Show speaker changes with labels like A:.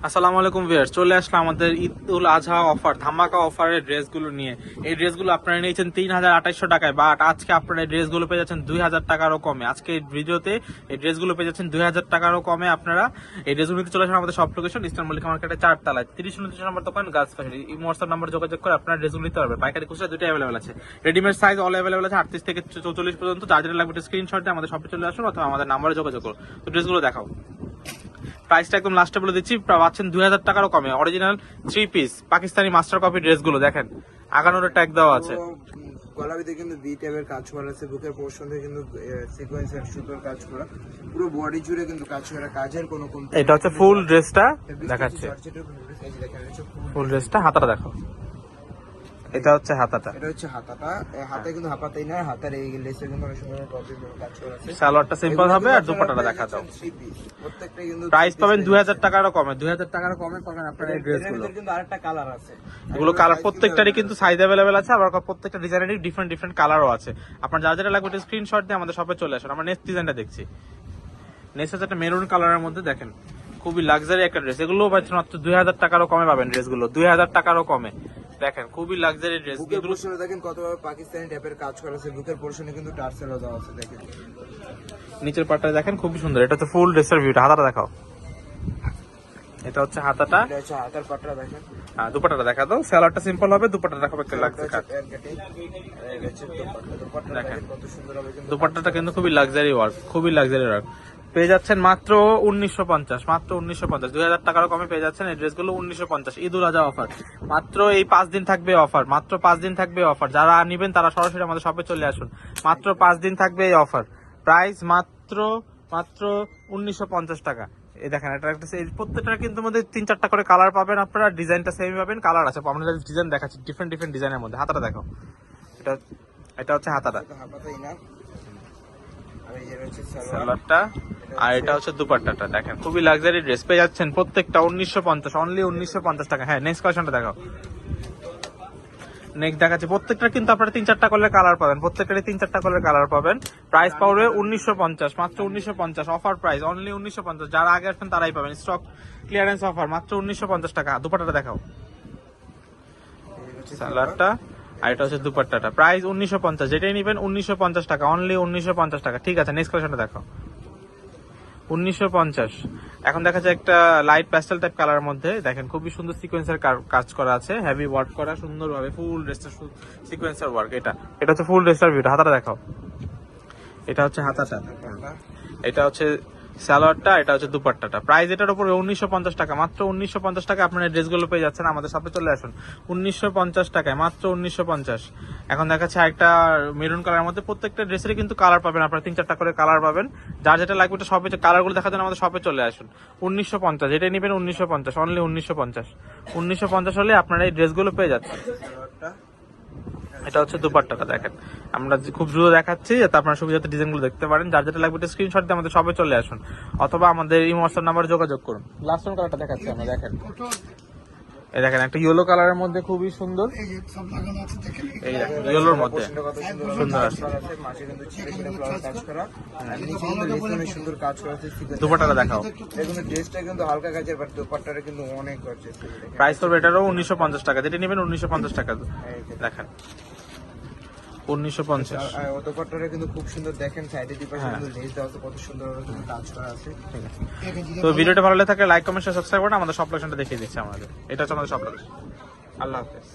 A: আসসালামু আলাইকুম ভিউয়ার্স, চলে আসলাম আমাদের ঈদ উল আজহা অফার ধামাকা অফারের ড্রেসগুলো নিয়ে। এই ড্রেসগুলো আপনারা নিয়েছেন 3,2800 টাকায়, বাট আজকে আপনারা এই ড্রেসগুলো পেয়ে যাচ্ছেন 2,000 টাকারও কমে। আজকে এই ভিডিওতে এই ড্রেসগুলো পেয়ে যাচ্ছেন 2,000 টাকারও কমে। আপনারা এই ড্রেসগুলো নিতে চলে আসেন আমাদের সব লোকেশন ইস্টার্ন মল্লিকা মার্কেটের 4 তলায় 30 নম্বর দোকান গার্লস ফ্যাশন। এই হোয়াটসঅ্যাপ নাম্বার যোগাযোগ করে আপনারা ড্রেসগুলো নিতে পারবেন। পাইকারি খুচরা দুটো অ্যাভেলেবল আছে, রেডিমেড সাইজ অল অ্যাভেলেবল আছে 38 থেকে 44 পর্যন্ত। যার যেটা লাগবে স্ক্রিনশট দিয়ে আমাদের শপে চলে আসুন অথবা আমাদের নাম্বারে যোগাযোগ করুন। তো ড্রেসগুলো দেখাও। প্রাইসটা একদম লাস্টে বলে দিচ্ছি, পাচ্ছেন 2,000 টাকারও কমে। Original 3 piece Pakistani master copy ড্রেসগুলো দেখেন, আগানোর ট্যাগ দেওয়া আছে।
B: গলাবিতে কিন্তু বি টাইপের কাজ করা আছে, বুকের পোর্শন থেকে কিন্তু সিকোয়েন্সের সুতোর কাজ করা, পুরো বডি জুড়ে কিন্তু কাজ করা, কাজের কোনো কমতি।
A: এটা হচ্ছে ফুল ড্রেসটা দেখাচ্ছে, ফুল ড্রেসটা হাতাটা দেখো। এটা হচ্ছে হাতাটা,
B: এটা হচ্ছে হাতাটা, হাতে কিন্তু হাতাতেই না, হাতার এই লেসে কিন্তু অনেক সুন্দর কাজ করা আছে।
A: সালোয়ারটা সিম্পল হবে আর দুপাট্টাটা দেখা দাও।
B: প্রত্যেকটা কিন্তু
A: প্রাইস পাবেন 2,000 টাকারও কমে, 2,000 টাকারও কমে পাবেন আপনারা এই ড্রেসগুলো।
B: কিন্তু আরেকটা কালার আছে,
A: এগুলো কালার প্রত্যেকটারই কিন্তু সাইজ অ্যাভেলেবেল আছে, আবার প্রত্যেকটা ডিজাইনেরই ডিফারেন্ট ডিফারেন্ট কালারও আছে। আপনার যা যেটা লাগবে স্ক্রিনশট দিয়ে আমাদের শপে চলে আসুন। আমরা নেক্সট ডিজাইনটা দেখছি। নেক্সট হচ্ছে একটা মেরুন কালারের মধ্যে দেখেন, খুবই লাক্সারি একটা ড্রেস। এগুলো পাচ্ছেন মাত্র 2,000 টাকারও কমে পাবেন ড্রেসগুলো, 2,000 টাকারও কমে। দেখেন খুবই লাক্সারি ড্রেস।
B: বুকের পোর্শনে দেখেন কতভাবে পাকিস্তানি টাইপের কাজ করা আছে, বুকের পোর্শনে কিন্তু টার্সেলও দেওয়া আছে। দেখেন
A: নিচের পাটটা দেখেন খুবই সুন্দর। এটা হচ্ছে ফুল ড্রেসের ভিউটা, হাতাটা দেখাও। এটা হচ্ছে হাতাটা,
B: এটা হচ্ছে হাতার পাটটা দেখেন।
A: দুপাট্টাটা দেখা দাও। সালোয়ারটা সিম্পল হবে, দুপাট্টা দেখাবো একটা লাগছে কাট। দেখেন
B: কত সুন্দর হবে কিন্তু
A: দুপাট্টাটা কিন্তু খুবই লাক্সারি ওয়ার্ক, খুবই লাক্সারি ওয়ার্ক। পেয়ে যাচ্ছেন মাত্র 1950, মাত্র 1950, 2,000 টাকারও কমে পেয়ে যাচ্ছেন এই ড্রেসগুলো 1950। ঈদ উল আজহা অফার, মাত্র এই 5 দিন থাকবে অফার, মাত্র 5 দিন থাকবে অফার। যারা নিবেন তারা সরাসরি আমাদের শপে চলে আসুন, মাত্র 5 দিন থাকবে এই অফার। প্রাইস মাত্র 1950 টাকা। এই দেখেন এটা একটা, প্রত্যেকটা কিন্তু মধ্যে 3-4টা করে কালার পাবেন আপনারা, ডিজাইনটা সেম পাবেন, কালার আছে। আমরা ডিজাইন দেখাচ্ছি ডিফারেন্ট ডিফারেন্ট ডিজাইনের মধ্যে। হাতাটা দেখো, এটা হচ্ছে হাতাটা,
B: হাতাতেই না, আর এই যে হচ্ছে
A: সালোয়ারটা, আর এটা হচ্ছে দুপাট্টাটা। দেখেন খুবই লাক্সারি ড্রেস পেয়ে যাচ্ছেন প্রত্যেকটা 1950, অনলি 1950 টাকা। হ্যাঁ নেক্সট কালেকশনটা দেখাও। নেক্সট দেখাচ্ছি, প্রত্যেকটা কিন্তু আপনারা 3-4টা করে কালার পাবেন, প্রত্যেকটারই 3-4টা করে কালার পাবেন। প্রাইস পাবে 1950, মাত্র 1950, অফার প্রাইস অনলি 1950। যারা আগে আসবেন তারাই পাবেন, স্টক ক্লিয়ারেন্স অফার, মাত্র 1950 টাকা। দুপাট্টাটা দেখাও, সালোয়ারটা, আর এটা হচ্ছে দুপাট্টাটা। প্রাইস 1950, যেটাই নিবেন 1950 টাকা, অনলি 1950 টাকা। ঠিক আছে নেক্সট কালেকশনটা দেখাও। 1950। এখন দেখা যায় একটা লাইট প্যাস্টেল টাইপ কালারের মধ্যে, দেখেন খুবই সুন্দর সিকোয়েন্সের কাজ করা আছে, হেভি ওয়ার্ক করা সুন্দরভাবে, ফুল ড্রেসটা সিকোয়েন্সের ওয়ার্ক। এটা হচ্ছে ফুল ড্রেসটার ভিউটা, হাতাটা দেখাও। এটা হচ্ছে হাতাটা, এটা হচ্ছে সালোয়ারটা, এটা হচ্ছে দুপাট্টাটা। প্রাইস এটার উপরে 1950 টাকা, মাত্র 1950 টাকা আপনারা ড্রেসগুলো পেয়ে যাচ্ছেন। আমাদের সাথে চলে আসুন 1950 টাকায়, মাত্র 1950। এখন দেখাচ্ছে একটা মেরুন কালারের মধ্যে, প্রত্যেকটা ড্রেসেরই কিন্তু কালার পাবেন আপনারা, 3-4টা করে কালার পাবেন। যার যেটা লাগবে ওটা শপে, কালারগুলো দেখার জন্য আমাদের শপে চলে আসুন। 1950, যেটাই নেবেন 1950, অনলি 1950। 1950 হলে আপনারা এই ড্রেসগুলো পেয়ে যাচ্ছেন। এটা হচ্ছে দুপাট্টাটা দেখেন, আমরা খুব দ্রুত দেখাচ্ছি যাতে আপনারা সুবিধাতে ডিজাইনগুলো দেখতে পারেন। যার যেটা লাগবে স্ক্রিনশট দিয়ে আমাদের শপে চলে আসুন অথবা আমাদের এই হোয়াটসঅ্যাপ নাম্বারে যোগাযোগ করুন। লাস্ট ওয়ান কালারটা দেখাচ্ছি আমরা, দেখেন এই দেখেন একটা ইয়েলো কালারের মধ্যে খুবই সুন্দর, এই দেখেন ইয়েলোর মধ্যে সুন্দর আছে।
B: সুন্দর কাজ করা আছে,
A: দুপাট্টাটা দেখাও।
B: কিন্তু ড্রেসটা কিন্তু হালকা কাজের, বাট দুপাট্টাটা কিন্তু অনেক আছে।
A: প্রাইস পড়বে এটারও 1950 টাকা, যেটা নেবেন 1950 টাকা। দেখেন 1950।
B: দুপাট্টাটা কিন্তু খুব সুন্দর, দেখেন সাইডে দুপাশে কিন্তু লেস দেওয়া আছে, কত সুন্দর কাজ করা আছে।
A: তো ভিডিওটা ভালো লাগে থাকলে লাইক কমেন্ট সাবস্ক্রাইব করুন। আমাদের সব লোকেশনটা দেখিয়ে দিচ্ছি আমাদের, এটা হচ্ছে আমাদের সব লোকেশন। আল্লাহ হাফেজ।